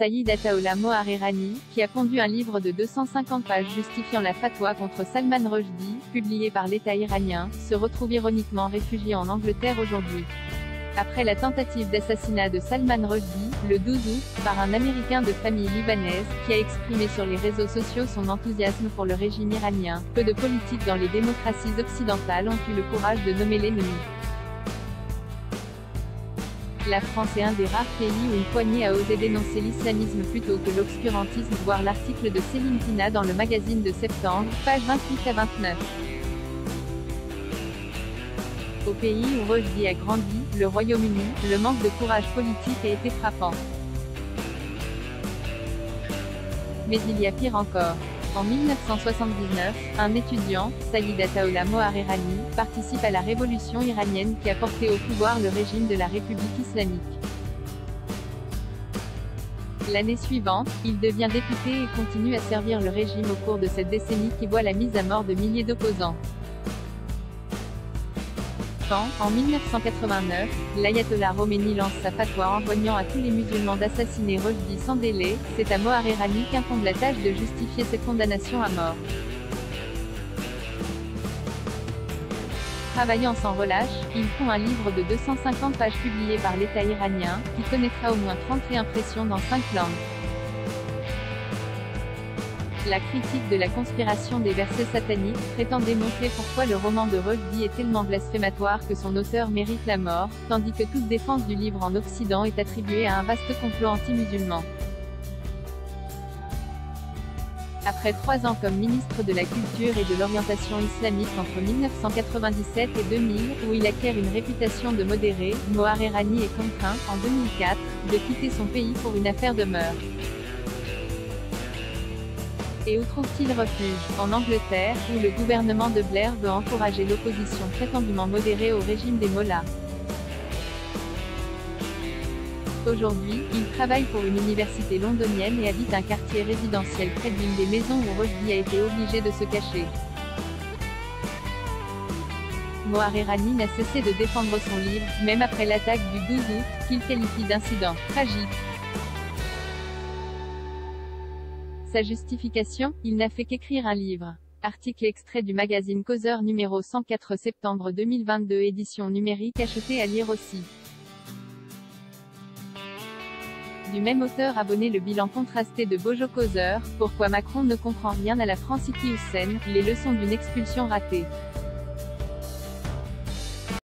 Saïd Ataollah Moharerani, qui a pondu un livre de 250 pages justifiant la fatwa contre Salman Rushdie, publié par l'État iranien, se retrouve ironiquement réfugié en Angleterre aujourd'hui. Après la tentative d'assassinat de Salman Rushdie, le 12 août, par un Américain de famille libanaise, qui a exprimé sur les réseaux sociaux son enthousiasme pour le régime iranien, peu de politiques dans les démocraties occidentales ont eu le courage de nommer l'ennemi. La France est un des rares pays où une poignée a osé dénoncer l'islamisme plutôt que l'obscurantisme. Voir l'article de Céline Pina dans le magazine de septembre, pages 28 à 29. Au pays où Rushdie a grandi, le Royaume-Uni, le manque de courage politique a été frappant. Mais il y a pire encore. En 1979, un étudiant, Saïd Ataollah Moharerani, participe à la révolution iranienne qui a porté au pouvoir le régime de la République islamique. L'année suivante, il devient député et continue à servir le régime au cours de cette décennie qui voit la mise à mort de milliers d'opposants. En 1989, l'ayatollah Khomeini lance sa fatwa enjoignant à tous les musulmans d'assassiner Rushdie sans délai. C'est à Moharerani qu'incombe la tâche de justifier cette condamnation à mort. Travaillant sans relâche, il pond un livre de 250 pages publié par l'État iranien, qui connaîtra au moins 30 réimpressions dans 5 langues. La critique de la conspiration des versets sataniques prétend démontrer pourquoi le roman de Rushdie est tellement blasphématoire que son auteur mérite la mort, tandis que toute défense du livre en Occident est attribuée à un vaste complot anti-musulman. Après 3 ans comme ministre de la Culture et de l'Orientation islamique entre 1997 et 2000, où il acquiert une réputation de modéré, Moharerani est contraint, en 2004, de quitter son pays pour une affaire de mœurs. Et où trouve-t-il refuge? En Angleterre, où le gouvernement de Blair veut encourager l'opposition prétendument modérée au régime des mollahs. Aujourd'hui, il travaille pour une université londonienne et habite un quartier résidentiel près d'une des maisons où Rushdie a été obligé de se cacher. Moharerani n'a cessé de défendre son livre, même après l'attaque du 12 août, qu'il qualifie d'incident tragique. Sa justification, il n'a fait qu'écrire un livre. Article extrait du magazine Causeur numéro 104 septembre 2022 édition numérique acheté à lire aussi. Du même auteur abonné le bilan contrasté de Bojo Causeur, pourquoi Macron ne comprend rien à la Francity Hussein, les leçons d'une expulsion ratée.